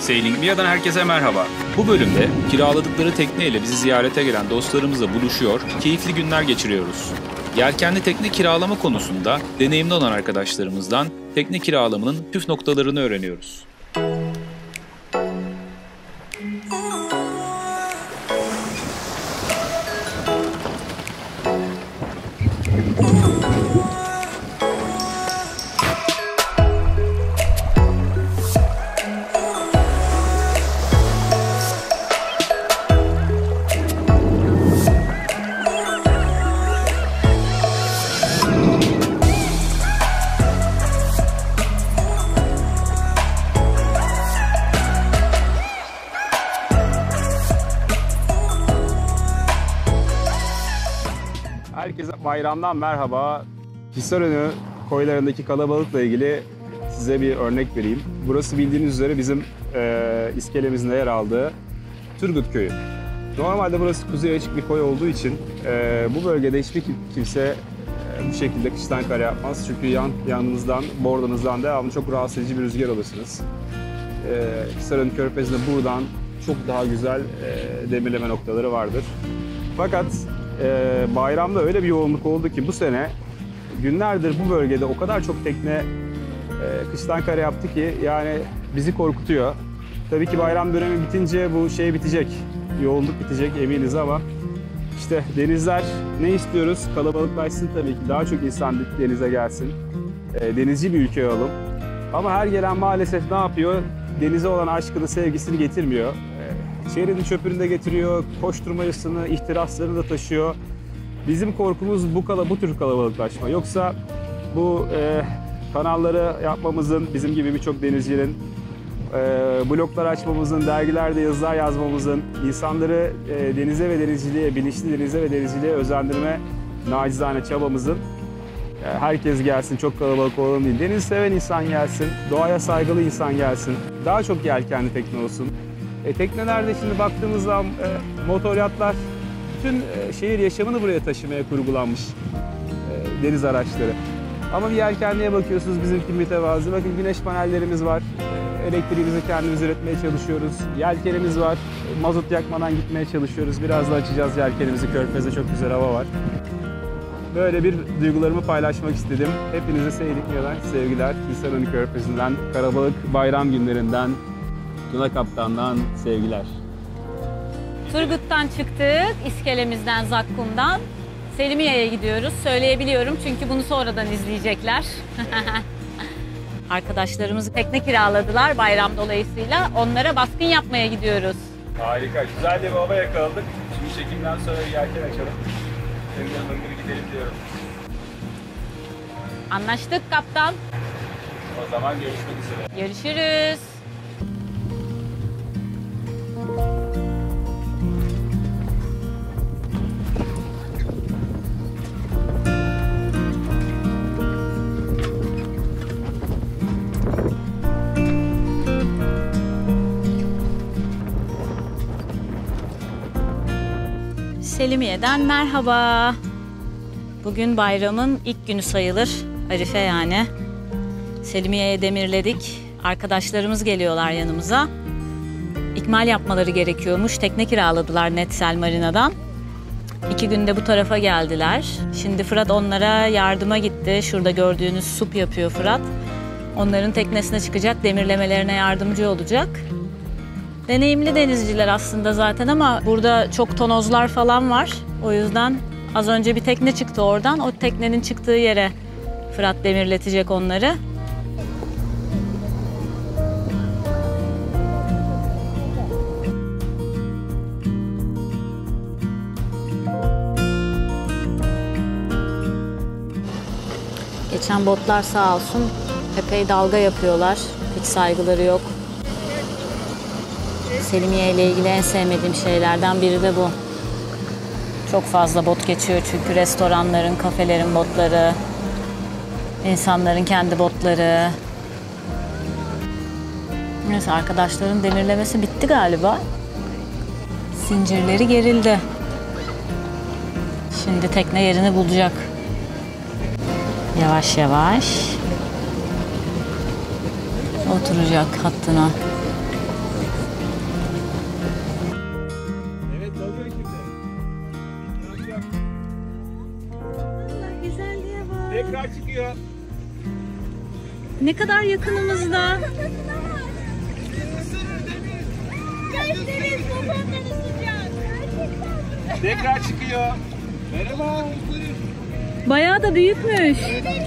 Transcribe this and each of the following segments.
Sailing Mia'dan herkese merhaba. Bu bölümde kiraladıkları tekneyle bizi ziyarete gelen dostlarımızla buluşuyor, keyifli günler geçiriyoruz. Yelkenli tekne kiralama konusunda deneyimli olan arkadaşlarımızdan tekne kiralamanın püf noktalarını öğreniyoruz. Herkese bayramdan merhaba. Hisarönü koylarındaki kalabalıkla ilgili size bir örnek vereyim. Burası bildiğiniz üzere bizim iskelemizin yer aldığı Turgut Köyü. Normalde burası kuzey açık bir koy olduğu için bu bölgede hiçbir kimse bu şekilde kıştan kar yapmaz. Çünkü yanınızdan, bordanızdan devamlı çok rahatsız edici bir rüzgar alırsınız. Hisarönü Körfezi'nde buradan çok daha güzel demirleme noktaları vardır. Fakat bayramda öyle bir yoğunluk oldu ki bu sene günlerdir bu bölgede o kadar çok tekne kıştan kare yaptı ki yani bizi korkutuyor. Tabii ki bayram dönemi bitince bu şey bitecek, yoğunluk bitecek eminiz ama işte denizler ne istiyoruz? Kalabalıklaşsın tabii ki, daha çok insan denize gelsin, denizci bir ülke olalım. Ama her gelen maalesef ne yapıyor? Denize olan aşkını, sevgisini getirmiyor. Çevrenin çöpünü de getiriyor, koşturmacısını, ihtiraslarını da taşıyor. Bizim korkumuz bu tür kalabalıklaşma. Yoksa bu kanalları yapmamızın, bizim gibi birçok denizcinin, bloglar açmamızın, dergilerde yazılar yazmamızın, insanları denize ve denizciliğe, bilinçli denize ve denizciliğe özendirme nacizane çabamızın herkes gelsin, çok kalabalık olalım değil. Deniz seven insan gelsin, doğaya saygılı insan gelsin, daha çok yelkenli tekne olsun. Teknelerde şimdi baktığımızda motor yatlar, bütün şehir yaşamını buraya taşımaya kurgulanmış deniz araçları. Ama bir yelkenliğe bakıyorsunuz, bizimki mütevazı. Bakın güneş panellerimiz var, elektriğimizi kendimiz üretmeye çalışıyoruz. Yelkenimiz var, mazot yakmadan gitmeye çalışıyoruz. Biraz da açacağız yelkenimizi, Körfez'de çok güzel hava var. Böyle bir duygularımı paylaşmak istedim. Hepinize Sailing Mia'dan sevgiler. Hisarönü Körfezi'nden, karabalık bayram günlerinden, Tuna Kaptan'dan sevgiler. Turgut'tan çıktık, iskelemizden, Zakkum'dan. Selimiye'ye gidiyoruz. Söyleyebiliyorum çünkü bunu sonradan izleyecekler. Arkadaşlarımız tekne kiraladılar bayram dolayısıyla. Onlara baskın yapmaya gidiyoruz. Harika, güzel bir hava yakaladık. Şimdi çekimden sonra yelken açalım. Sevgilerim gibi gidelim diyorum. Anlaştık kaptan. O zaman görüşmek üzere. Görüşürüz. Selimiye'den merhaba. Bugün bayramın ilk günü sayılır. Arife yani. Selimiye'ye demirledik. Arkadaşlarımız geliyorlar yanımıza. İkmal yapmaları gerekiyormuş. Tekne kiraladılar Netsel Marina'dan. 2 günde bu tarafa geldiler. Şimdi Fırat onlara yardıma gitti. Şurada gördüğünüz sup yapıyor Fırat. Onların teknesine çıkacak, demirlemelerine yardımcı olacak. Deneyimli denizciler aslında zaten ama burada çok tonozlar falan var. O yüzden az önce bir tekne çıktı oradan. O teknenin çıktığı yere Fırat demirletecek onları. Geçen botlar sağ olsun epey dalga yapıyorlar. Hiç saygıları yok. Selimiye ile ilgili en sevmediğim şeylerden biri de bu. Çok fazla bot geçiyor çünkü restoranların, kafelerin botları, insanların kendi botları. Neyse arkadaşların demirlemesi bitti galiba. Zincirleri gerildi. Şimdi tekne yerini bulacak. Yavaş yavaş oturacak hattına. çıkıyor. Ne kadar yakınımızda. Tekrar çıkıyor. Merhaba. Bayağı da büyükmüş.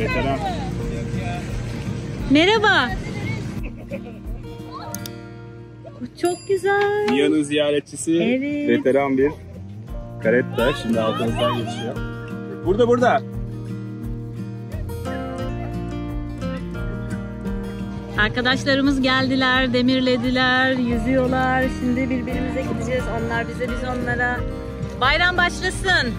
Veteran. Merhaba. Çok güzel. Mia'nın ziyaretçisi, Evet. veteran bir karetta. Şimdi altımızdan geçiyor. Burada. Arkadaşlarımız geldiler, demirlediler, yüzüyorlar. Şimdi birbirimize gideceğiz. Onlar bize, biz onlara. Bayram başlasın.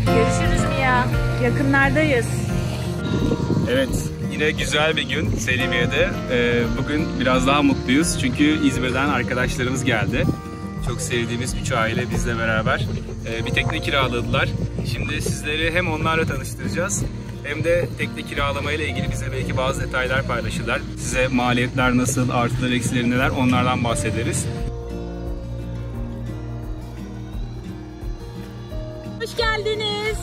Görüşürüz Mia. Yakınlardayız. Evet, yine güzel bir gün Selimiye'de. Bugün biraz daha mutluyuz çünkü İzmir'den arkadaşlarımız geldi. Çok sevdiğimiz 3 aile bizle beraber bir tekne kiraladılar. Şimdi sizleri hem onlarla tanıştıracağız hem de tekne kiralama ile ilgili bize belki bazı detaylar paylaşırlar. Size maliyetler nasıl, artıları eksileri neler, onlardan bahsederiz. Hoş geldiniz.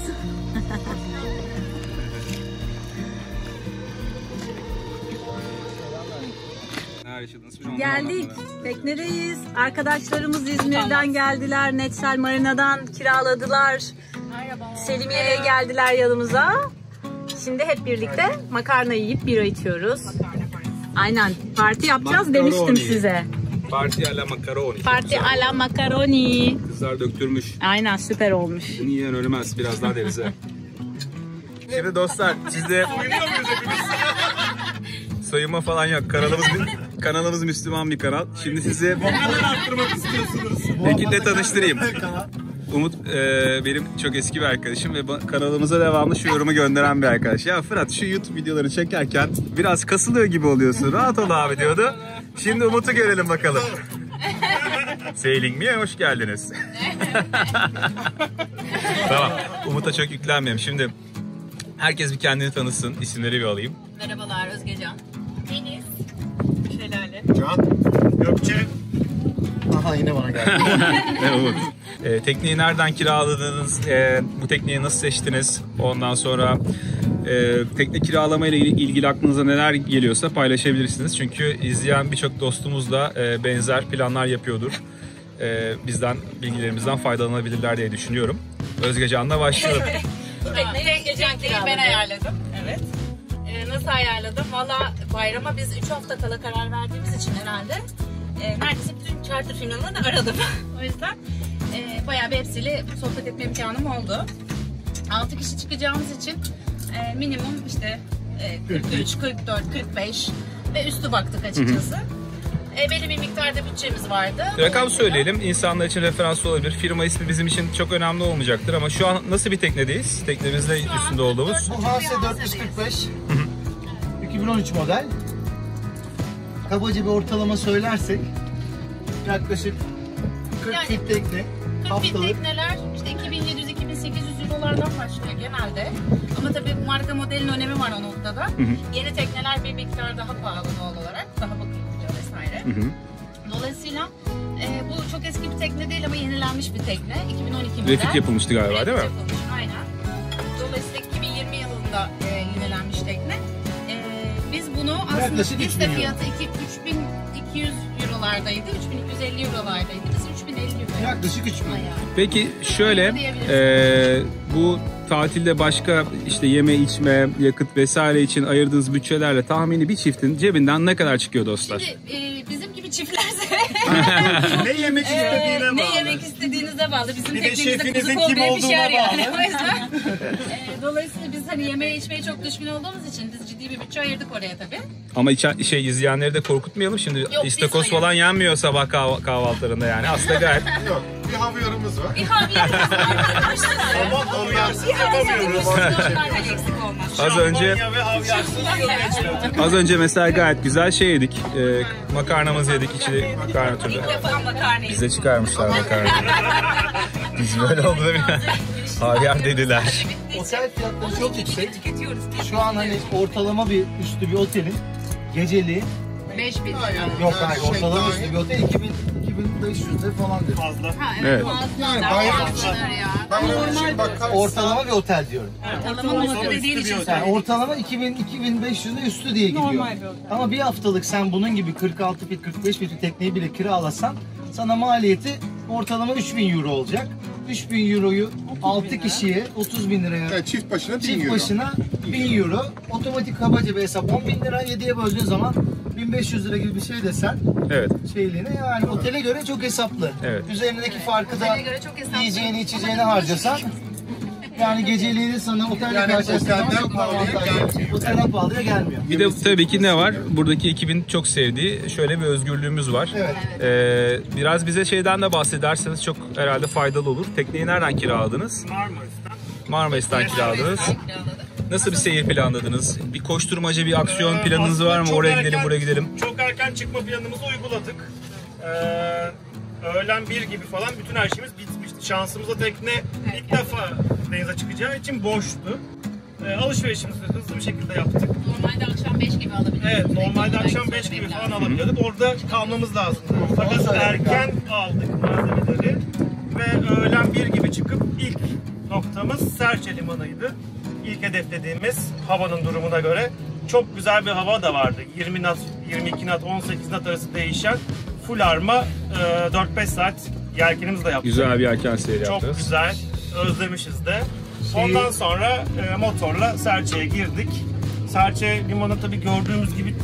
Geldik. Teknedeyiz. Arkadaşlarımız İzmir'den geldiler. Netsel Marina'dan kiraladılar. Selimiye'ye geldiler yanımıza. Şimdi hep birlikte makarna yiyip bira içiyoruz. Aynen. Parti yapacağız demiştim size. Parti alla makaroni. Parti alla makaroni. Kızlar döktürmüş. Aynen, süper olmuş. Yiyen ölmez. Biraz daha derize. Şimdi dostlar sizde soyunma falan yok. Kanalımız Müslüman bir kanal. Şimdi sizi ekiple tanıştırayım. Umut benim çok eski bir arkadaşım ve kanalımıza devamlı şu yorumu gönderen bir arkadaş. Ya Fırat, şu YouTube videoları çekerken biraz kasılıyor gibi oluyorsun. Rahat ol abi diyordu. Şimdi Umut'u görelim bakalım. Sailing Mia'ya hoş geldiniz. Tamam. Umut'a çok yüklenmeyeyim. Şimdi herkes bir kendini tanısın. İsimleri bir alayım. Merhabalar, Özgecan. Deniz. Şelale. Can, Gökçe. Aha yine bana geldi. Umut. Tekneyi nereden kiraladınız? Bu tekneyi nasıl seçtiniz? Ondan sonra tekne kiralama ile ilgili aklınıza neler geliyorsa paylaşabilirsiniz. Çünkü izleyen birçok dostumuz da benzer planlar yapıyordur. Bizden, bilgilerimizden faydalanabilirler diye düşünüyorum. Özgecan'la başlayalım. Bu tekneyi ben ayarladım. Evet. Nasıl ayarladım? Valla bayrama biz 3 hafta kala karar verdiğimiz için herhalde neredeyse bütün charter firmalarını aradım. O yüzden bayağı bir hepsiyle sohbet etme imkanım oldu. 6 kişi çıkacağımız için minimum işte 43, 44, 45 ve üstü baktık açıkçası. Belli bir miktarda bütçemiz vardı. Rakam söyleyelim. İnsanlar için referans olabilir. Firma ismi bizim için çok önemli olmayacaktır ama şu an nasıl bir teknedeyiz? Teknemizde üstünde olduğumuz. Bu HS 445. 2013 model. Kabaca bir ortalama söylersek yaklaşık 40 Yani, fit tekne. 40 bin Haftalık. tekneler işte 2700-2800 eurolardan başlıyor genelde. Ama tabii marka modelin önemi var o noktada. Yeni tekneler bir miktar daha pahalı doğal olarak. Daha bakılıyor vesaire. Dolayısıyla bu çok eski bir tekne değil ama yenilenmiş bir tekne. 2012 model. Refit yapılmıştı galiba, Refit değil mi? Yapılmış, aynen. Dolayısıyla 2020 yılında yenilenmiş tekne. Biz bunu aslında Yaklaşık liste 3000 fiyatı 3200 eurolardaydı. 3250 eurolardaydı. Biz 3050 euro. Yaklaşık 3000. Peki şöyle, bu tatilde başka işte yeme içme, yakıt vesaire için ayırdığınız bütçelerle tahmini bir çiftin cebinden ne kadar çıkıyor dostlar? Şimdi bizim gibi çiftlerse Ne yemek istediğine bağlı. ne yemek istediğinize bağlı. Bizim Bir de teknemizde şefinizin kuzu kim kol diye bir olduğuna şey var yani. bağlı. O yüzden dolayısıyla biz hani yemeğe içmeye çok düşkün olduğumuz için biz ciddi bir bütçe ayırdık oraya tabii. Ama izleyenleri de korkutmayalım. Şimdi istakoz biz falan yenmiyor sabah kahvaltılarında yani. Aslında gayet Yok, bir havyarımız var. Bir havyarımız var arkadaşlar. Ama havyarsız yapamıyoruz. Onlardan eksik olmaz. az önce Şampanya ve havyarsız yok. az önce mesela gayet güzel şey yedik. Makarnamızı yedik, içi makarna türlü. İlk defa makarna Bize çıkarmışlar makarna. Biz böyle oldu değil mi? Havyar dediler. Otel fiyatları çok yüksek. tüketiyoruz. Şu an hani ortalama bir üstü bir otelin geceliği 5000. yok hayır ortalama üstü bir otel 2000 2500 lira falan diyor. Fazla. Evet. Yani ortalama bir otel diyorum. Yani ortalama 2000-2500 lira üstü diye gidiyor. Ama bir haftalık sen bunun gibi 46 fit 45 fit tekneyi bile kiralasan sana maliyeti ortalama 3000 euro olacak. 3000 euroyu 6 kişiye 30 bin liraya Yani çift başına 1000 çift euro. başına 1000 euro. Otomatik kabaca bir hesap 10 bin lira 7'ye böldüğün zaman 1500 lira gibi bir şey desen Evet. şeyliğine yani otele göre çok hesaplı. Evet. Üzerindeki farkı da göre çok hesaplı. yiyeceğini içeceğini harcasan yani geceliğini sana otelde Yani karşılaştığın zaman otelden çok pahalıya avantajlı. gelmiyor. Otelden pahalıya gelmiyor. Bir de tabii ki ne var? Buradaki ekibin çok sevdiği şöyle bir özgürlüğümüz var. Evet. Biraz bize şeyden de bahsederseniz çok herhalde faydalı olur. Tekneyi nereden kiraladınız? Marmaris'ten kiraladınız. Nasıl bir seyir planladınız? Bir koşturmaca, bir aksiyon planınız var mı? Oraya gidelim, buraya gidelim. Çok erken çıkma planımızı uyguladık. Öğlen 1 gibi falan bütün her şeyimiz bitmişti. Şansımıza tekne ilk defa denize çıkacağı için boştu. Alışverişimizi hızlı bir şekilde yaptık. Normalde akşam 5 gibi alabiliyoruz. Evet, normalde akşam 5 gibi falan alabiliyorduk. Orada kalmamız lazımdı. Fakat erken aldık malzemeleri ve öğlen 1 gibi çıkıp ilk noktamız Serçe Limanı'ydı. İlk hedeflediğimiz havanın durumuna göre çok güzel bir hava da vardı. 20 knot, 22 knot, 18 knot arası değişen full arma 4-5 saat yelkenimizi de yaptık. Güzel bir yelken seyri Çok yaptınız. güzel, özlemişiz de. Ondan sonra motorla Serçe'ye girdik. Serçe limanı tabii gördüğümüz gibi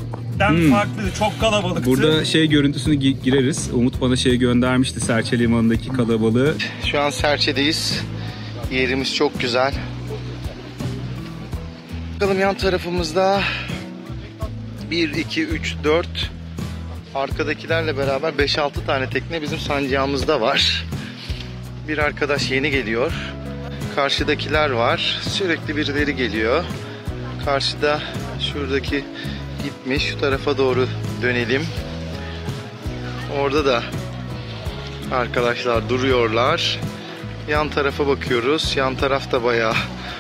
farklıydı, çok kalabalıktı. Burada görüntüsünü gireriz. Umut bana göndermişti Serçe Limanı'ndaki kalabalığı. Şu an Serçe'deyiz. Yerimiz çok güzel. Bakalım yan tarafımızda 1, 2, 3, 4 arkadakilerle beraber 5-6 tane tekne bizim sancağımızda var. Bir arkadaş yeni geliyor. Karşıdakiler var. Sürekli birileri geliyor. Karşıda şuradaki gitmiş. Şu tarafa doğru dönelim. Orada da arkadaşlar duruyorlar. Yan tarafa bakıyoruz. Yan taraf da bayağı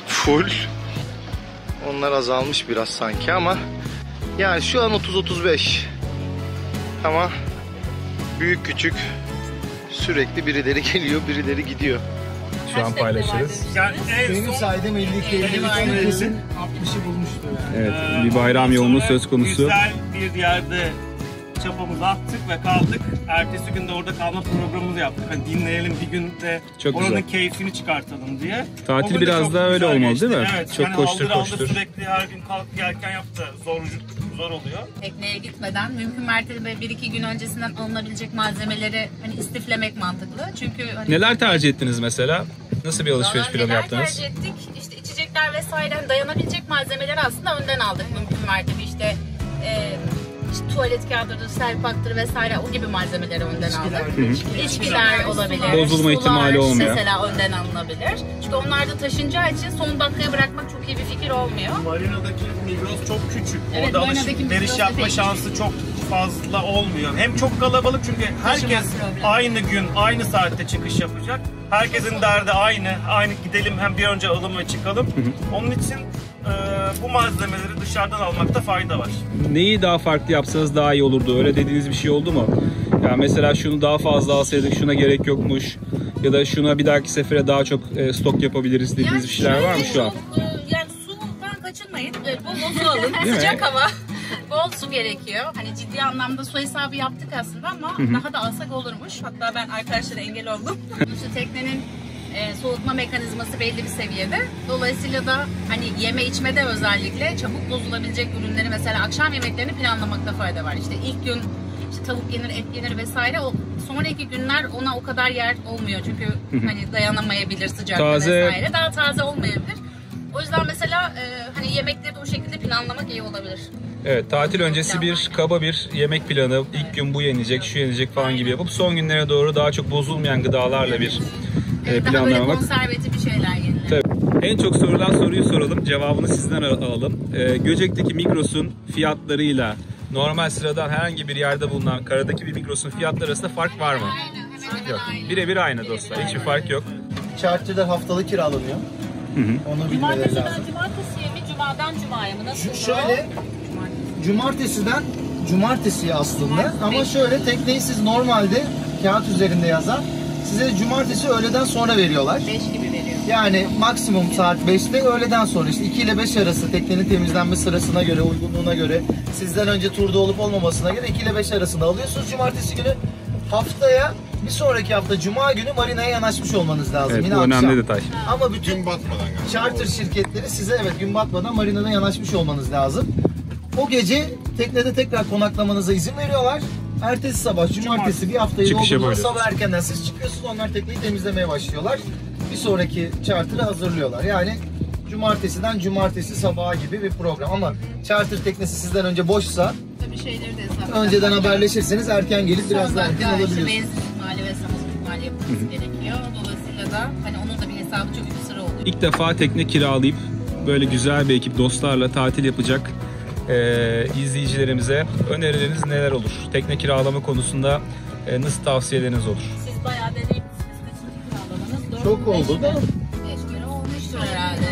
full. Onlar azalmış biraz sanki ama yani şu an 30-35 ama büyük küçük sürekli birileri geliyor, birileri gidiyor. Şu an paylaşırız. Yani Benim saydığım 52-53 kesin 60'ı bulmuştu yani. Evet, bir bayram yoğunluğu söz konusu. Güzel bir yerde çapamızı attık ve kaldık. Ertesi gün de orada kalma programımızı yaptık. Hani dinleyelim bir gün de Çok oranın güzel. keyfini çıkartalım diye. Tatil O gün de biraz çok daha öyle güzel olmalı geçti. değil mi? Evet. Çok yani koştur haldır koştur. sürekli her gün kalk yelken yap da zor oluyor. Tekneye gitmeden mümkün mertebe 1-2 gün öncesinden alınabilecek malzemeleri hani istiflemek mantıklı. Çünkü hani Neler tercih ettiniz mesela? Nasıl bir alışveriş Valla planı neler yaptınız? tercih ettik? İşte içecekler vesaire hani dayanabilecek malzemeleri aslında önden aldık mümkün mertebe. İşte tuvalet kağıdıdır, selpaktır vesaire o gibi malzemeleri önden aldık. İçkiler olabilir. Bozulma sular ihtimali olmuyor. Mesela önden alınabilir. Çünkü onlar da taşınacağı için son dakikaya bırakmak çok iyi bir fikir olmuyor. Marina'daki Migros çok küçük. Evet, Orada Marina'daki alışveriş Migros yapma epey şansı çok fazla olmuyor. Hem çok kalabalık çünkü herkes problem. aynı gün, aynı saatte çıkış yapacak. Herkesin derdi aynı gidelim hem bir önce alalım ve çıkalım. Onun için bu malzemeleri dışarıdan almakta fayda var. Neyi daha farklı yapsanız daha iyi olurdu? Öyle dediğiniz bir şey oldu mu? Yani mesela şunu daha fazla alsaydık, şuna gerek yokmuş. Ya da şuna bir dahaki sefere daha çok stok yapabiliriz dediğiniz bir şeyler var mı şu an? Yani sudan kaçınmayın. Bol su alın. mi? Sıcak hava. Bol su gerekiyor. Hani ciddi anlamda su hesabı yaptık aslında ama daha da alsak olurmuş. Hatta ben arkadaşlara engel oldum. İşte teknenin soğutma mekanizması belli bir seviyede. Dolayısıyla da hani yeme içmede özellikle çabuk bozulabilecek ürünleri mesela akşam yemeklerini planlamakta fayda var. İşte ilk gün işte tavuk yenir, et yenir vesaire. O sonraki günler ona o kadar yer olmuyor çünkü hani dayanamayabilir sıcakta vesaire. Daha taze olmayabilir. O yüzden mesela hani yemekleri de o şekilde planlamak iyi olabilir. Evet, tatil öncesi bir kaba bir yemek planı, ilk gün bu yenecek, şu yenecek falan gibi yapıp son günlere doğru daha çok bozulmayan gıdalarla bir Daha böyle planlamak. konservatif bir şeyler yenilir. Tabii. En çok sorulan soruyu soralım, cevabını sizden alalım. Göcek'teki Migros'un fiyatlarıyla normal sıradan herhangi bir yerde bulunan karadaki bir Migros'un fiyatları arasında fark var mı? Yok. Birebir aynı dostlar, hiçbir fark yok. Charter'lar haftalık kiralanıyor. Onu bilmeleri lazım. Cumartesiye mi, cumadan cumaya mı? Nasıl? Şöyle cumartesiye aslında ama şöyle tekneyi siz normalde kağıt üzerinde yazan size cumartesi öğleden sonra veriyorlar. 5 gibi veriyor. Yani maksimum saat 5'te öğleden sonra işte 2 ile 5 arası teknenin temizlenme sırasına göre, uygunluğuna göre, sizden önce turda olup olmamasına göre 2 ile 5 arasında alıyorsunuz cumartesi günü. Haftaya bir sonraki hafta cuma günü marinaya yanaşmış olmanız lazım. Evet, yine bu akşam. önemli detay. Ama bütün charter şirketleri size gün batmadan marinada yanaşmış olmanız lazım. O gece teknede tekrar konaklamanıza izin veriyorlar. Ertesi sabah cumartesi bir haftayı Çıkış doldurduğunda yapabiliyoruz. sabah erkenden siz çıkıyorsunuz. Onlar tekneyi temizlemeye başlıyorlar. Bir sonraki charter'ı hazırlıyorlar. Yani cumartesiden cumartesi sabaha gibi bir program. Ama charter teknesi sizden önce boşsa Tabii şeyleri de hesap. önceden haberleşirseniz erken gelip biraz daha erken alabiliyorsunuz. Benzin ikmali ve samazot ikmali yapılması gerekiyor. Dolayısıyla da hani onun da bir hesabı çok sıra oluyor. İlk defa tekne kiralayıp böyle güzel bir ekip dostlarla tatil yapacak izleyicilerimize önerileriniz neler olur? Tekne kiralama konusunda nasıl tavsiyeleriniz olur? Siz bayağı deneyimlisiniz kiralamanız. Doğru Çok mu? oldu da. 5 kere olmuştur herhalde.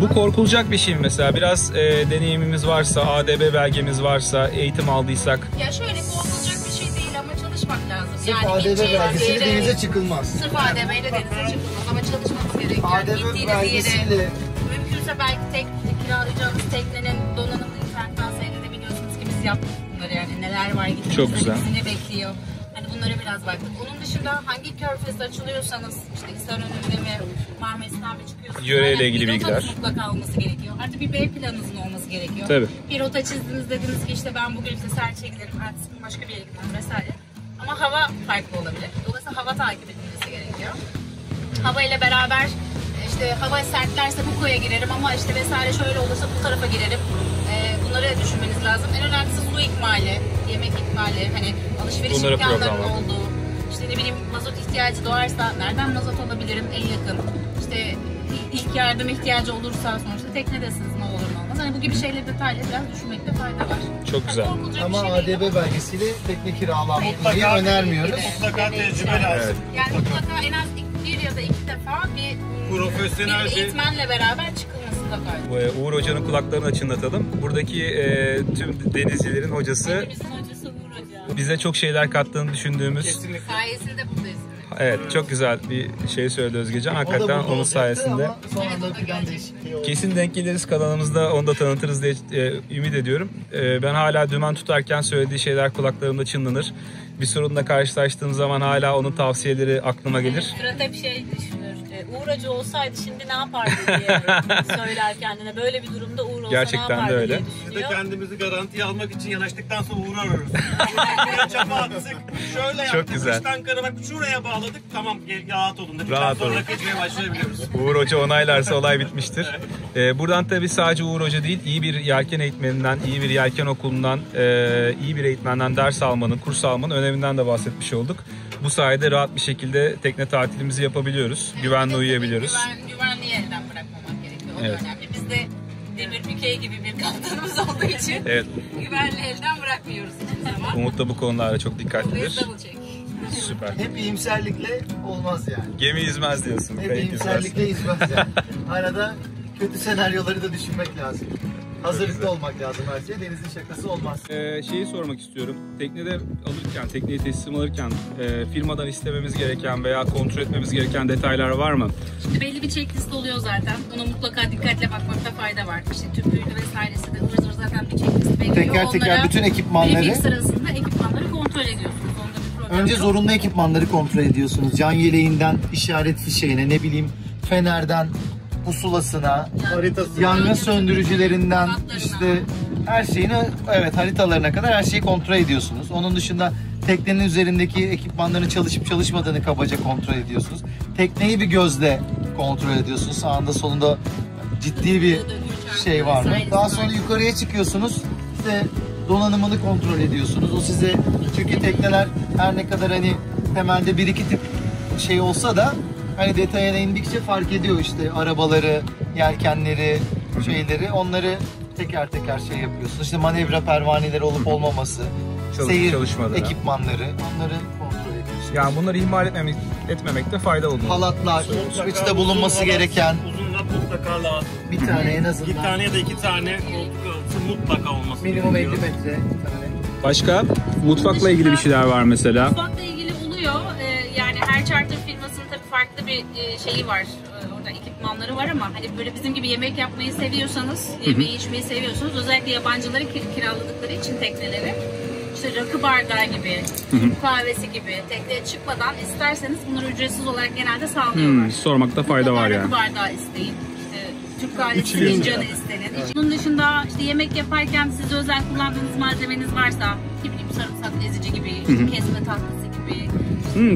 Bu korkulacak bir şey mi mesela? Biraz deneyimimiz varsa, ADB belgemiz varsa, eğitim aldıysak. Ya şöyle korkulacak bir şey değil ama çalışmak lazım. Sırf ADV belgesiyle denize çıkılmaz. Sırf ADV ile denize çıkılmaz ama çalışmamız gerekiyor. ADV Gittiğiniz belgesiyle yere, mümkünse belki kiralayacağınız teknenin donanımını internetten seyredebiliyorsunuz ki biz yaptık bunları yani neler var gittiğinizde Çok güzel. bizi ne bekliyor. Hani bunlara biraz baktık. Onun dışında hangi körfezde açılıyorsanız işte Hisarönü'nde mi Marmaris'ten mi çıkıyorsunuz? Yöreyle ilgili bir bilgiler. rotanız mutlaka olması gerekiyor. Artık bir B planınızın olması gerekiyor. Tabii. Bir rota çizdiniz dediniz ki işte ben bugün işte Selçuk'a giderim, ertesi gün başka bir yere giderim vesaire. Ama hava farklı olabilir. Dolayısıyla hava takip edilmesi gerekiyor. Hava ile beraber işte hava sertlerse bu koya girerim ama işte vesaire şöyle olursa bu tarafa girerim. Bunları düşünmeniz lazım. En önemlisi su ikmali, yemek ikmali, hani alışveriş Bunları imkanlarının programlamak. olduğu, işte ne bileyim mazot ihtiyacı doğarsa nereden mazot alabilirim en yakın, işte ilk yardım ihtiyacı olursa sonuçta teknedesiniz ne olur ne olmaz. Hani bu gibi şeyleri detaylı biraz düşünmekte fayda var. Çok güzel. Korkulacak ama bir şey değil ADB belgesiyle tekne kiralamayı Mutlaka önermiyoruz. Mutlaka tecrübe lazım. Yani mutlaka en az bir ya da iki defa bir Profesyonelce. eğitmenle beraber çıkılması da fayda. Uğur Hoca'nın kulaklarını açınlatalım. Buradaki tüm denizcilerin hocası, Hepimizin hocası Uğur Hoca. bize çok şeyler kattığını düşündüğümüz. Sayesinde buradayız. Evet, çok güzel bir şey söyledi Özgecan. O da Hakikaten burada onun olacaktı sayesinde. ama son anda plan değişikliği oldu. Kesin denk geliriz kanalımızda, onu da tanıtırız diye ümit ediyorum. Ben hala dümen tutarken söylediği şeyler kulaklarımda çınlanır. Bir sorunla karşılaştığım zaman hala onun tavsiyeleri aklıma gelir. Fırat hep şey düşünür. Uğur Hoca olsaydı şimdi ne yapardı diye söyler kendine. Böyle bir durumda Uğur olsa Gerçekten ne yapardı de öyle. diye Biz de düşünüyor. kendimizi garantiye almak için yanaştıktan sonra uğrarız. Buraya çapa attık. Şöyle Çok yaptık. güzel. Uçtan karı bak şuraya bağladık. Tamam rahat olun dedik. Rahat Sonra olun. kaçmaya başlayabiliyoruz. Uğur Hoca onaylarsa olay bitmiştir. Buradan tabii sadece Uğur Hoca değil, iyi bir yelken eğitmeninden, iyi bir yelken okulundan, iyi bir eğitmenden ders almanın, kurs almanın öneminden de bahsetmiş olduk. Bu sayede rahat bir şekilde tekne tatilimizi yapabiliyoruz, güvenle uyuyabiliyoruz. Güvenliği elden bırakmamak gerekiyor. O da Evet. önemli. Biz de Demir Bükey gibi bir kaptanımız olduğu için Evet, güvenliği elden bırakmıyoruz hiçbir zaman. Umut da bu konularda çok Buradayız dikkatlidir. double check. Süper. Hep iyimserlikle olmaz yani. Gemi yüzmez diyorsun. Hep kayık yüzmez. iyimserlikle yüzmez yani. Arada kötü senaryoları da düşünmek lazım. Hazırlıklı olmak lazım her şeye. Denizin şakası olmaz. Şeyi sormak istiyorum. Teknede alırken, tekneyi teslim alırken firmadan istememiz gereken veya kontrol etmemiz gereken detaylar var mı? Şimdi belli bir checklist oluyor zaten. Buna mutlaka dikkatle bakmakta fayda var. İşte tüpüydü vesairesi de ıvır zıvır zaten bir checklist bekliyor. Teker teker Onlara bütün ekipmanları- briefing sırasında ekipmanları kontrol ediyorsunuz. Onda bir problem Önce yok. zorunlu ekipmanları kontrol ediyorsunuz. Can yeleğinden işaret fişeğine, ne bileyim fenerden pusulasına, yangın söndürücülerinden işte her şeyini, evet, haritalarına kadar her şeyi kontrol ediyorsunuz. Onun dışında teknenin üzerindeki ekipmanların çalışıp çalışmadığını kabaca kontrol ediyorsunuz. Tekneyi bir gözle kontrol ediyorsunuz. Sağında solunda ciddi bir şey var mı? Daha sonra yukarıya çıkıyorsunuz. İşte donanımını kontrol ediyorsunuz. O size, çünkü tekneler her ne kadar hani temelde bir iki tip şey olsa da hani detaya indikçe fark ediyor, işte arabaları, yelkenleri, şeyleri, onları teker teker şey yapıyorsunuz. İşte manevra pervaneleri olup olmaması, seyir çalışmadığını. ekipmanları, onları kontrol ediyorsunuz. Yani bunları ihmal etmemekte fayda olmalı. Halatlar, switch'te bulunması gereken Uzun lap mutlaka lazım. bir tane en Bir azından. tane ya da iki tane koltuk alısı mutlaka olması Minimum 50 gerekiyor. metre. Bir tane. Başka? Mutfakla ilgili bir şeyler var mesela. Mutfakla ilgili oluyor. charter firmasının tabii farklı bir şeyi var. Orada ekipmanları var ama hani böyle bizim gibi yemek yapmayı seviyorsanız, yemeği içmeyi seviyorsanız özellikle yabancıları kiraladıkları için tekneleri işte rakı bardağı gibi, Türk kahvesi gibi tekneye çıkmadan isterseniz bunları ücretsiz olarak genelde sağlıyorlar. Sormakta fayda var yani. Rakı bardağı isteyin. Türk kahvesi fincanı istenin. Bunun dışında işte yemek yaparken size özel kullandığınız malzemeniz varsa, ne bileyim sarımsak ezici gibi, işte kesme tahtası gibi.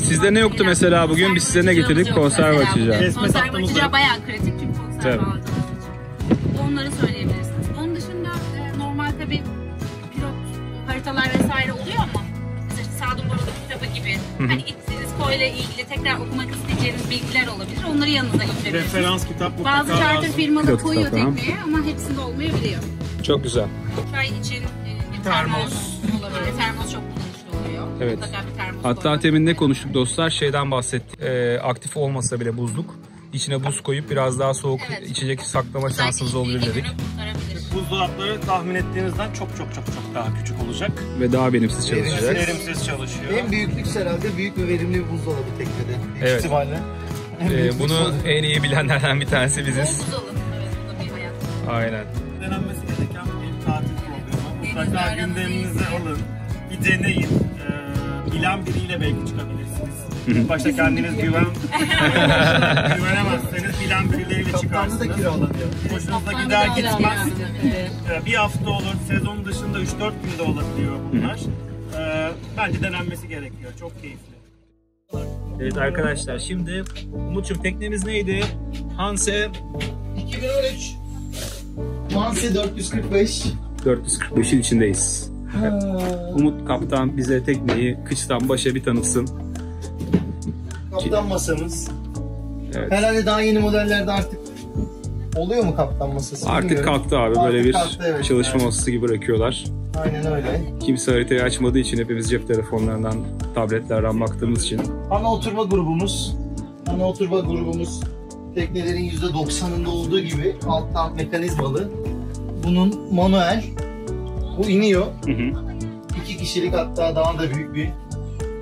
Sizde ne yoktu mesela bugün? Biz size ne getirdik? Konserve açacağı. Konserve açacağı bayağı kritik çünkü konserve aldığımız için. Onları söyleyebilirsiniz. Onun dışında normal tabii pilot haritalar vesaire oluyor ama mesela Sadun Baro'da kitabı gibi hani gittiğiniz koyla ilgili tekrar okumak isteyeceğiniz bilgiler olabilir. Onları yanınıza götürebilirsiniz. Referans kitap mutlaka Bazı charter firmalar Pilot koyuyor kitap, tamam. tekneye ama hepsinde olmayabiliyor. Çok güzel. Çay için bir termos olabilir. Termos çok kullanışlı oluyor. Evet. Mutlaka bir termos Hatta koymak. temin ne konuştuk dostlar? Şeyden bahsettik. Aktif olmasa bile buzluk. İçine buz koyup biraz daha soğuk Evet. içecek saklama şansınız olabilir Bir dedik. günü kurtarabilir. buzdolapları tahmin ettiğinizden çok daha küçük olacak. Ve daha verimsiz çalışacak. Verimsiz çalışıyor. En büyük lüks herhalde büyük ve verimli bir buzdolabı teknede. Büyük Evet. ihtimalle. Bunu en iyi bilenlerden bir tanesi Bol biziz. buz alın. Evet, bu da bir hayat. Aynen. Denenmesi gereken bir tatil programı. Mutlaka gündeminize alın. Bir deneyin. Bilen biriyle belki çıkabilirsiniz. İlk başta kendiniz güvenemezseniz bilen birileriyle çıkarsınız. Hoşunuza gider gitmez. Bir hafta olur, sezon dışında 3-4 günde olabiliyor bunlar. Bence denenmesi gerekiyor. Çok keyifli. Evet arkadaşlar, şimdi Umut'cum teknemiz neydi? Hanse 2013 Hanse 445. 445'in içindeyiz. Umut kaptan bize tekneyi kıçtan başa bir tanıtsın. Kaptan masamız. Evet. Herhalde daha yeni modellerde artık oluyor mu kaptan masası? Artık bilmiyorum. kalktı abi, Artık böyle bir kalktı, evet. çalışma Evet. masası gibi bırakıyorlar. Aynen öyle. Kimse haritayı açmadığı için hepimiz cep telefonlarından, tabletlerden baktığımız için. Ana oturma grubumuz. Ana oturma grubumuz teknelerin %90'ında olduğu gibi alttan mekanizmalı. Bunun manuel. Bu iniyor. Hı hı. 2 kişilik, hatta daha da büyük bir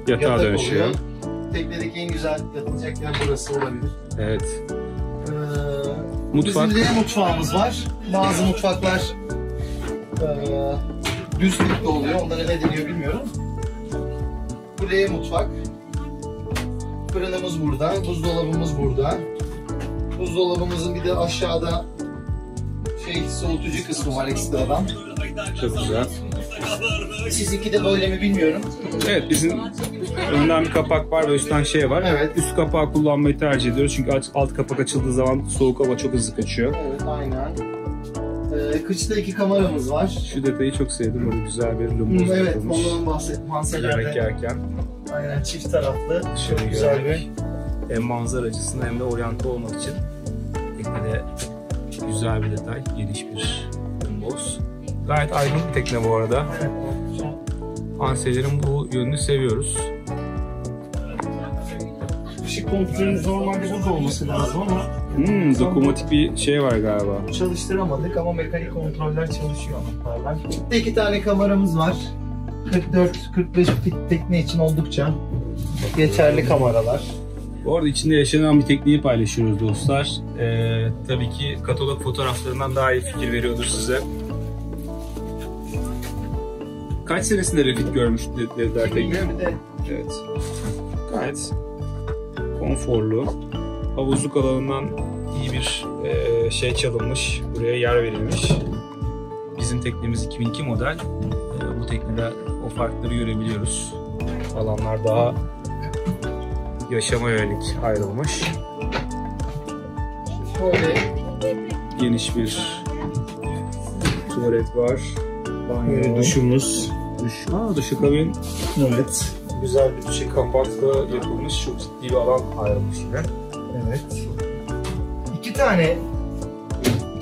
Yatağa yatak dönüşüyor. oluyor. Teknedeki en güzel yatılacak yer burası olabilir. Evet. Mutfak. Bizim de mutfağımız var. Bazı mutfaklar düzlükte oluyor. Onlara ne deniyor bilmiyorum. Buraya mutfak. Fırınımız burada. Buzdolabımız burada. Buzdolabımızın bir de aşağıda soğutucu kısmı var ekstradan. Çok güzel. Sizinki de böyle mi bilmiyorum. Evet, bizim önden bir kapak var ve üstten şey var. Evet. Üst kapağı kullanmayı tercih ediyoruz çünkü alt kapak açıldığı zaman soğuk hava çok hızlı kaçıyor. Evet, aynen. Kıçta 2 kameramız var. Şu detayı çok sevdim. Böyle güzel bir lumuz Evet, yapılmış. ondan bahsettim. Yemek Hanselerde. yerken Aynen, çift taraflı. dışarı Çok güzel bir. görmek. Hem manzara açısından hem de oryante olmak için teknede güzel bir detay. Geniş bir lumboz. Gayet aydın bir tekne bu arada. Evet. Hanselerin bu yönünü seviyoruz. Işık kontrolünüz normalde burada olması lazım ama Dokunmatik bir şey var galiba. çalıştıramadık ama mekanik kontroller çalışıyor anahtarlar. 2 tane kameramız var. 44-45 fit tekne için oldukça yeterli kameralar. Bu arada içinde yaşanan bir tekniği paylaşıyoruz dostlar. Tabii ki katalog fotoğraflarından daha iyi fikir veriyordur size. Kaç senesinde refit görmüş dediler tekne? 2020'de Evet. Gayet konforlu. Havuzluk alanından iyi bir şey çalınmış. Buraya yer verilmiş. Bizim teknemiz 2002 model. Bu teknede o farkları görebiliyoruz. Alanlar daha yaşama yönelik ayrılmış. şöyle Geniş bir tuvalet var. Banyo, duşumuz. duşakabin Evet. güzel bir duşa kapakla yapılmış. Çok ciddi bir alan ayrılmış yine. Evet. 2 tane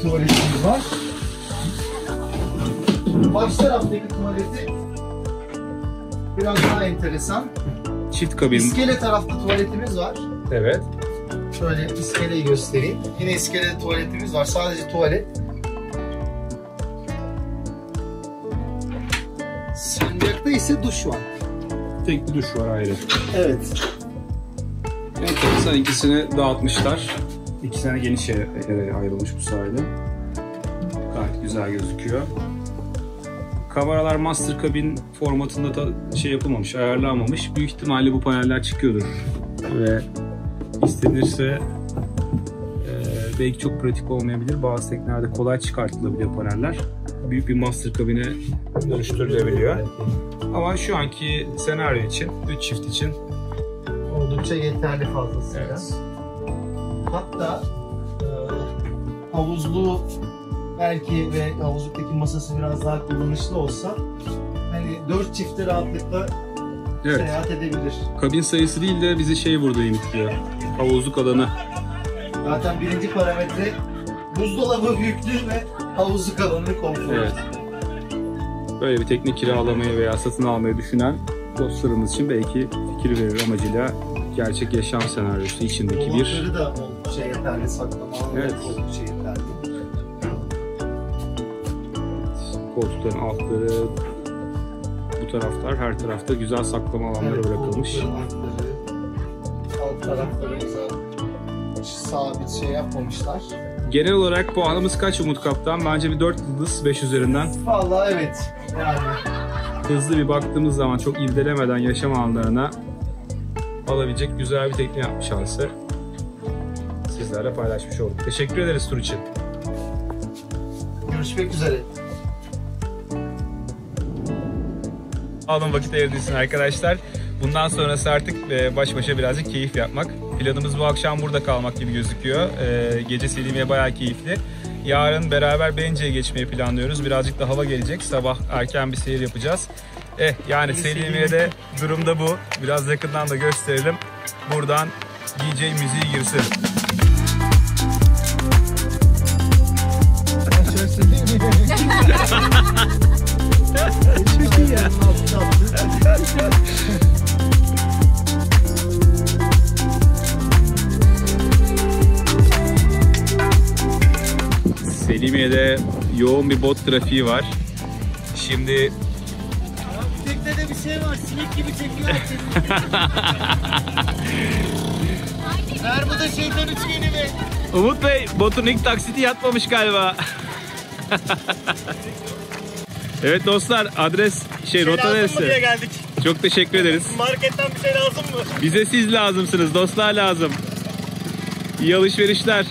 tuvaletimiz var. Baş taraftaki tuvaleti biraz daha enteresan. Çift kabin. İskele tarafta tuvaletimiz var. Evet. Şöyle iskeleyi göstereyim. Yine iskele tuvaletimiz var. Sadece tuvalet. Sancakta ise duş var. Tek bir duş var ayrı. Evet. Enteresan, ikisini dağıtmışlar. İkisine geniş ayrılmış bu sayede. Gayet güzel gözüküyor. Kameralar master cabin formatında da yapılmamış, ayarlanmamış. Büyük ihtimalle bu paneller çıkıyordur ve istenirse belki çok pratik olmayabilir. Bazı teknelerde kolay çıkartılabiliyor paneller. Büyük bir master cabin'e dönüştürülebiliyor. Ama şu anki senaryo için, 3 çift için Oldukça yeterli fazlasıyla. evet. Hatta havuzlu belki ve havuzluktaki masası biraz daha kullanışlı olsa hani 4 çifte rahatlıkla Evet. seyahat edebilir. Kabin sayısı değil de bizi burada limitliyor. Havuzluk alanı. Zaten birinci parametre buzdolabı büyüklüğü ve havuzluk alanının konforu. Evet. Böyle bir tekne kiralamayı veya satın almayı düşünen dostlarımız için belki fikir verir amacıyla gerçek yaşam senaryosu içindeki bir... Dolapları da oldukça yeterli, saklama alanı Evet. oldukça yeterli. Koltukların altları, bu taraflar, her tarafta güzel saklama alanları Evet, bırakılmış. koltukların altları, alt taraflarımıza sabit yapmamışlar. Genel olarak puanımız kaç Umut Kaptan? Bence bir 4 yıldız 5 üzerinden. Vallahi evet. Yani Hızlı bir baktığımız zaman çok irdelemeden yaşam alanlarına alabilecek güzel bir tekne yapmış şansı. Sizlerle paylaşmış olduk. Teşekkür ederiz tur için. görüşmek üzere. Alın vakit ayırdıysın arkadaşlar. Bundan sonrası artık baş başa birazcık keyif yapmak. Planımız bu akşam burada kalmak gibi gözüküyor. Gece Selimiye bayağı keyifli. Yarın beraber Bence'ye geçmeyi planlıyoruz. Birazcık da hava gelecek. Sabah erken bir seyir yapacağız. Yani Selimiye'de durum da bu. Biraz yakından da gösterelim. Buradan DJ müziği girsin. Çok iyi ya. Selimiye'de yoğun bir bot trafiği var. Şimdi Teknede bir şey var, sinek gibi çekiyor. Bermuda şeytan üçgeni mi? Umut Bey, botun ilk taksiti yatmamış galiba. Evet dostlar, adres rota lazım neresi? mı diye geldik. Çok teşekkür ederiz. Marketten bir şey lazım mı? Bize siz lazımsınız, dostlar lazım. İyi alışverişler.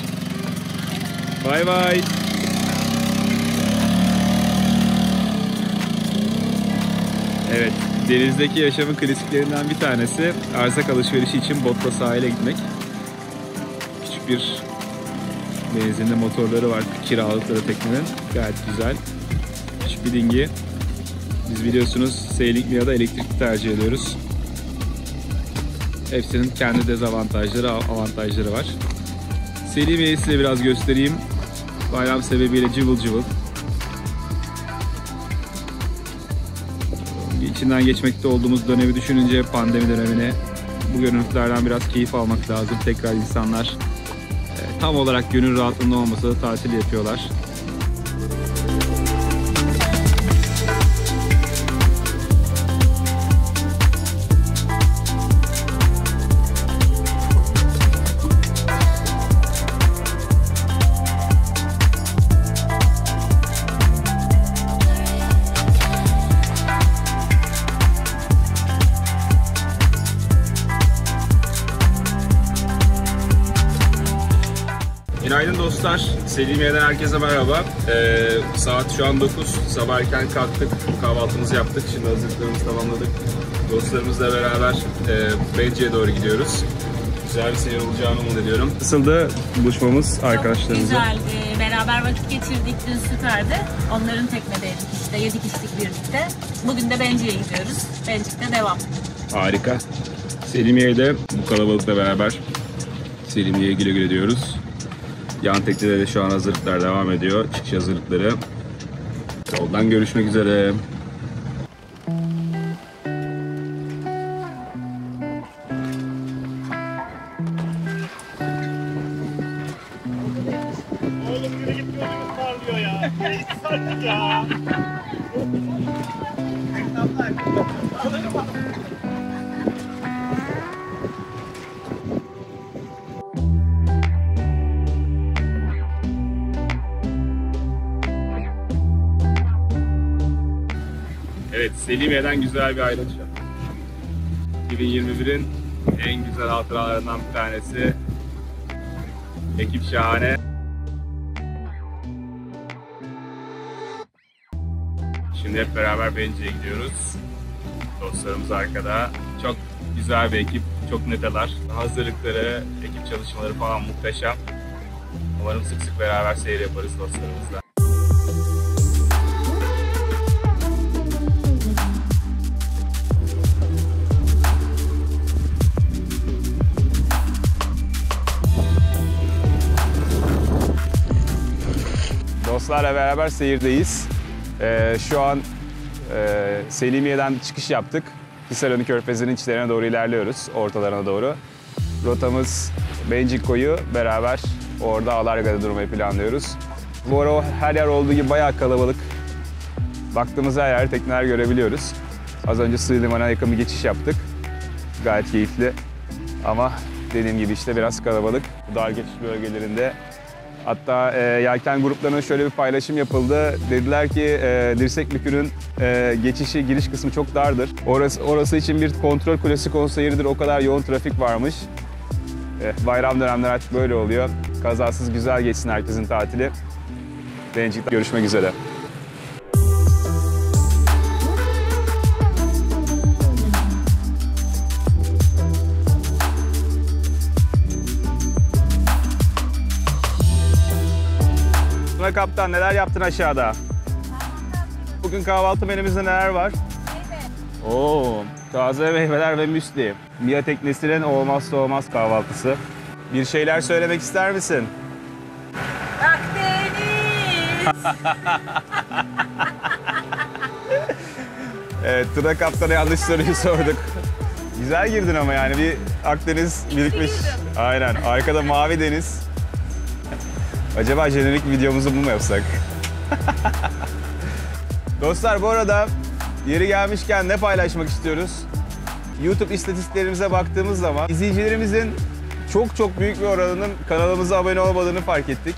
Bay bay. Evet, denizdeki yaşamın klasiklerinden bir tanesi erzak alışverişi için botla sahile gitmek. Küçük bir benzinli motorları var, kiraladıkları teknenin. Gayet güzel. Küçük bir dinghy. Biz biliyorsunuz sailing ya da elektrikli tercih ediyoruz. Hepsinin kendi dezavantajları, avantajları var. Selimiye'yi size biraz göstereyim. Bayram sebebiyle cıvıl cıvıl. İçinden geçmekte olduğumuz dönemi düşününce, pandemi dönemine, bu görüntülerden biraz keyif almak lazım. Tekrar insanlar tam olarak gönül rahatlığında olmasa da tatil yapıyorlar. Günaydın dostlar. Selimiye'den herkese merhaba. Saat şu an 9. Sabah erken kalktık. Kahvaltımızı yaptık. Şimdi hazırlıklarımızı tamamladık. Dostlarımızla beraber Bence'ye doğru gidiyoruz. Güzel bir seyir olacağını umut ediyorum. Nasıldı buluşmamız arkadaşlarımızla? Çok güzeldi. Beraber vakit geçirdik. Dün süperdi. Onların teknedeydik işte. Yedik içtik birlikte. Bugün de Bence'ye gidiyoruz. Bence'de devam. Harika. Selimiye'de bu kalabalıkla beraber Selimiye'ye güle güle diyoruz. Yan teknede de şu an hazırlıklar devam ediyor. Çıkış hazırlıkları. Yoldan görüşmek üzere. Oğlum yürü git yolumuz parlıyor ya. Neyse artık ya. Evet, Selimiye'den güzel bir ayrılış yaptık. 2021'in en güzel hatıralarından bir tanesi. Ekip şahane. Şimdi hep beraber Benci'ye gidiyoruz. Dostlarımız arkada. Çok güzel bir ekip, çok neteler. Hazırlıkları, ekip çalışmaları falan muhteşem. Umarım sık sık beraber seyir yaparız dostlarımızla. Dostlarla beraber seyirdeyiz. Şu an Selimiye'den çıkış yaptık. Hisarönü Körfezi'nin içlerine doğru ilerliyoruz, ortalarına doğru. Rotamız Bencik Koyu, beraber orada Alarga'da durmayı planlıyoruz. Bu ara her yer olduğu gibi bayağı kalabalık. Baktığımız her yer tekneler görebiliyoruz. Az önce Sığ Liman'a yakın bir geçiş yaptık. Gayet keyifli ama dediğim gibi işte biraz kalabalık. Bu dar geçiş bölgelerinde. Hatta yelken gruplarına şöyle bir paylaşım yapıldı. Dediler ki Dirsekbükür'ün geçişi, giriş kısmı çok dardır. Orası için bir kontrol kulesi konsa yeridir. O kadar yoğun trafik varmış. Bayram dönemleri artık böyle oluyor. Kazasız güzel geçsin herkesin tatili. Bencik'te görüşmek üzere. Tuna Kaptan, neler yaptın aşağıda? Bugün kahvaltı menümüzde neler var? Meyve. Oo, taze meyveler ve müsli. Mia teknesinin olmazsa olmaz kahvaltısı. Bir şeyler söylemek ister misin? Akdeniz! Evet, Tuna Kaptan'a yanlış soruyu sorduk. Güzel girdin ama yani bir Akdeniz birikmiş. Aynen, arkada mavi deniz. Acaba jenerik videomuzu bu mu yapsak? Dostlar, bu arada yeri gelmişken ne paylaşmak istiyoruz? YouTube istatistiklerimize baktığımız zaman izleyicilerimizin çok büyük bir oranının kanalımıza abone olmadığını fark ettik.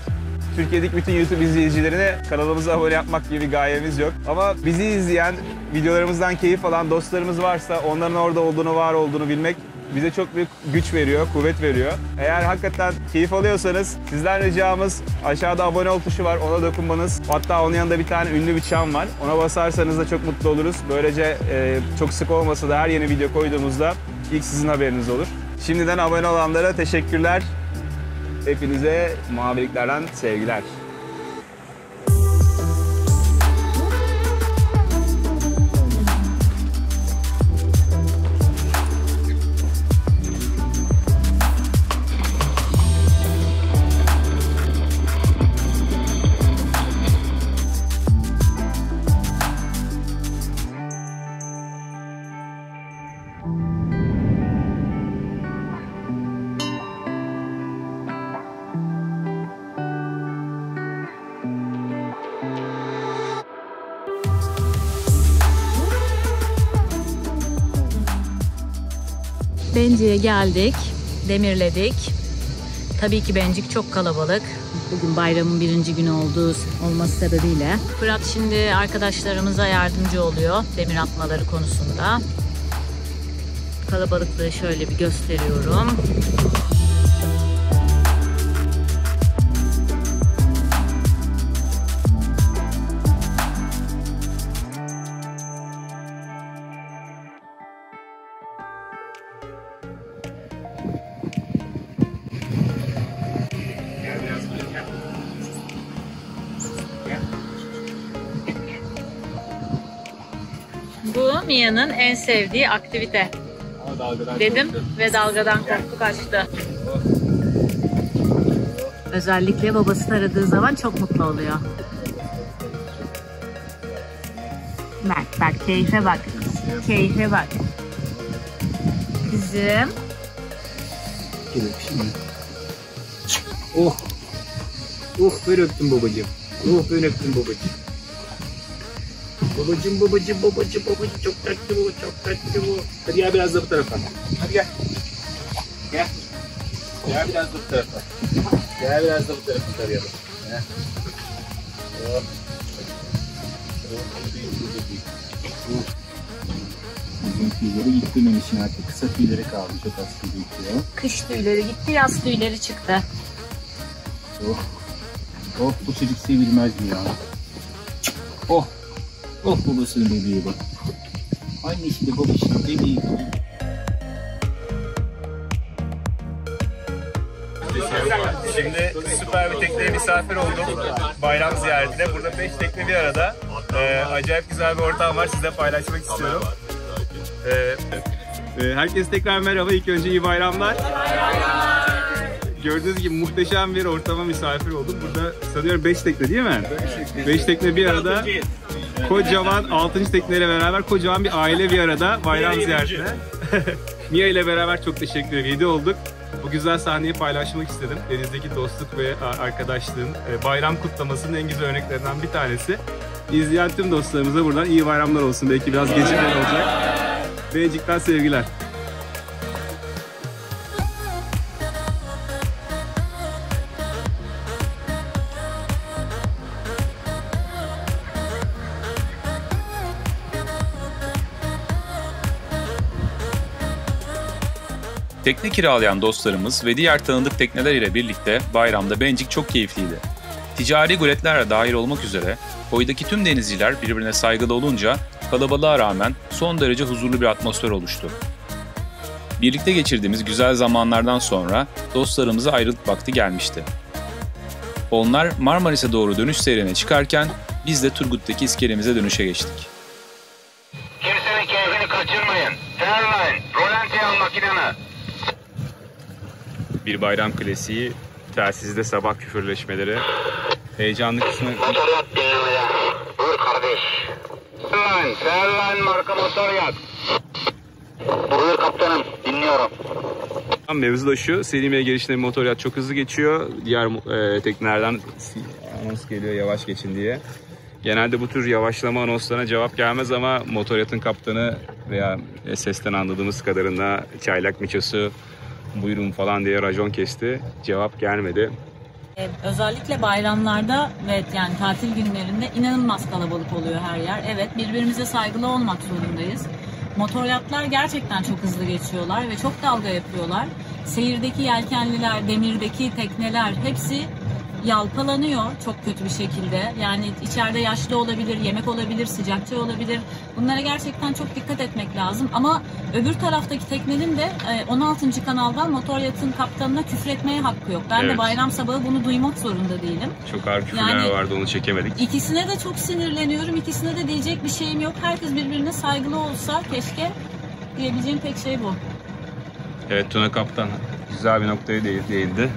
Türkiye'deki bütün YouTube izleyicilerine kanalımıza abone yapmak gibi bir gayemiz yok. Ama bizi izleyen, videolarımızdan keyif alan dostlarımız varsa onların orada olduğunu, var olduğunu bilmek bize çok büyük güç veriyor, kuvvet veriyor. Eğer hakikaten keyif alıyorsanız sizden ricamız aşağıda abone ol tuşu var, ona dokunmanız. Hatta onun yanında bir tane ünlü bir çan var. Ona basarsanız da çok mutlu oluruz. Böylece çok sık olmasa da her yeni video koyduğumuzda ilk sizin haberiniz olur. Şimdiden abone olanlara teşekkürler. Hepinize maviliklerden sevgiler. Bencik'e geldik, demirledik. Tabii ki Bencik çok kalabalık. Bugün bayramın 1. günü olması sebebiyle. Fırat şimdi arkadaşlarımıza yardımcı oluyor demir atmaları konusunda. Kalabalıklığı şöyle bir gösteriyorum. Bu Mia'nın en sevdiği aktivite. Dedim ve dalgadan korktu, kaçtı. Özellikle babasını aradığı zaman çok mutlu oluyor. Bak keyfe bak. Keyfe bak. Kızım. Oh. Oh, ben öptüm babacığım. Oh, ben öptüm babacığım. Babacığım çok tatlı bu, çok tatlı bu. Hadi gel biraz da bu tarafa. Hadi gel. Gel. Gel biraz da bu tarafa. Gel biraz da bu tarafa tarayalım. Oh. Uzun tüyleri gitmemiş artık. Kısa tüyleri kaldı. Çok az tüy bitiyor. Kış tüyleri gitti, yaz tüyleri çıktı. Oh bu çocuk sevilmez mi ya? Oh babasının bebeği bak. Annesi de babasının bebeği. Şimdi süper bir tekneye misafir oldum. Bayram ziyaretine. Burada 5 tekne bir arada. Acayip güzel bir ortam var. Size paylaşmak istiyorum. Herkese tekrar merhaba. İlk önce iyi bayramlar. Gördüğünüz gibi muhteşem bir ortama misafir oldum. Burada sanıyorum 5 tekne değil mi? 5 tekne bir arada. Kocaman 6. tekneyle beraber kocaman bir aile bir arada bayram ziyaretine. Mia ile beraber çok teşekkür ederim. 7 olduk. Bu güzel sahneyi paylaşmak istedim. Denizdeki dostluk ve arkadaşlığın bayram kutlamasının en güzel örneklerinden bir tanesi. İzleyen tüm dostlarımıza buradan iyi bayramlar olsun. Belki biraz gecikmeli olacak. Bencik'ten sevgiler. Tekne kiralayan dostlarımız ve diğer tanıdık tekneler ile birlikte bayramda Bencik çok keyifliydi. Ticari guletlerle dahil olmak üzere koydaki tüm denizciler birbirine saygılı olunca kalabalığa rağmen son derece huzurlu bir atmosfer oluştu. Birlikte geçirdiğimiz güzel zamanlardan sonra dostlarımıza ayrılık vakti gelmişti. Onlar Marmaris'e doğru dönüş seyrine çıkarken biz de Turgut'taki iskelemize dönüşe geçtik. Kimsenin keyfini kaçırmayın. Fairline, rolanti al makineni. Bir bayram klasiği, telsizde sabah küfürleşmeleri. Heyecanlı kısmı... Motor yat dinlemeye. Buyur kardeş. Fairline marka motor yat. Buyur kaptanım, dinliyorum. Mevzu da şu, Selimiye girişinde motor yat çok hızlı geçiyor. Diğer teknelerden anons geliyor yavaş geçin diye. Genelde bu tür yavaşlama anonslarına cevap gelmez ama motor yatın kaptanı veya sesten anladığımız kadarında çaylak miçosu buyurun falan diye racon kesti. Cevap gelmedi. Özellikle bayramlarda ve yani tatil günlerinde inanılmaz kalabalık oluyor her yer. Evet, birbirimize saygılı olmak zorundayız. Motoryatlar gerçekten çok hızlı geçiyorlar ve çok dalga yapıyorlar. Seyirdeki yelkenliler, demirdeki tekneler hepsi yalpalanıyor çok kötü bir şekilde. Yani içeride yaşlı olabilir, yemek olabilir, sıcakça olabilir. Bunlara gerçekten çok dikkat etmek lazım. Ama öbür taraftaki teknenin de 16. kanaldan motoryatın kaptanına küfretmeye hakkı yok. Ben de bayram sabahı bunu duymak zorunda değilim. Çok ağır küfürler vardı, onu çekemedik. İkisine de çok sinirleniyorum. İkisine de diyecek bir şeyim yok. Herkes birbirine saygılı olsa keşke, diyebileceğim tek şey bu. Evet, Tuna Kaptan güzel bir noktaya değindi.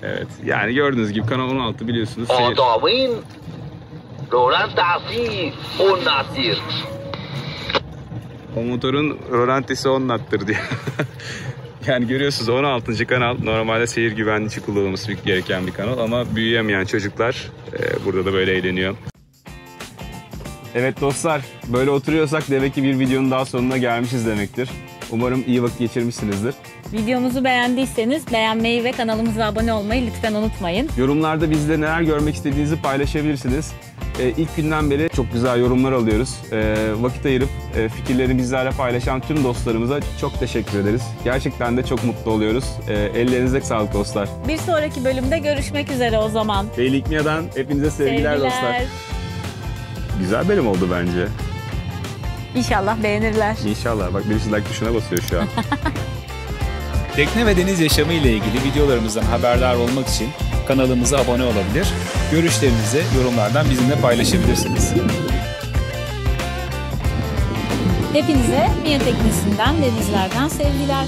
Evet, yani gördüğünüz gibi Kanal 16 biliyorsunuz. Adamın rolantasi 10 knot'tir. O motorun rolantisi 10 knot'tır diye. Yani görüyorsunuz 16. kanal normalde seyir güvenliği için kullanılması gereken bir kanal ama büyüyemeyen çocuklar burada da böyle eğleniyor. Evet dostlar, böyle oturuyorsak demek ki bir videonun daha sonuna gelmişiz demektir. Umarım iyi vakit geçirmişsinizdir. Videomuzu beğendiyseniz beğenmeyi ve kanalımıza abone olmayı lütfen unutmayın. Yorumlarda bizle neler görmek istediğinizi paylaşabilirsiniz. İlk günden beri çok güzel yorumlar alıyoruz. Vakit ayırıp fikirlerini bizlerle paylaşan tüm dostlarımıza çok teşekkür ederiz. Gerçekten de çok mutlu oluyoruz. Ellerinize sağlık dostlar. Bir sonraki bölümde görüşmek üzere o zaman. Beylik Mia'dan hepinize sevgiler dostlar. Güzel bölüm oldu bence. İnşallah beğenirler. İnşallah. Bak birisi like tuşuna basıyor şu an. Tekne ve deniz yaşamı ile ilgili videolarımızdan haberdar olmak için kanalımıza abone olabilir, görüşlerinizi yorumlardan bizimle paylaşabilirsiniz. Hepinize Mia Teknesi'nden, denizlerden sevgiler.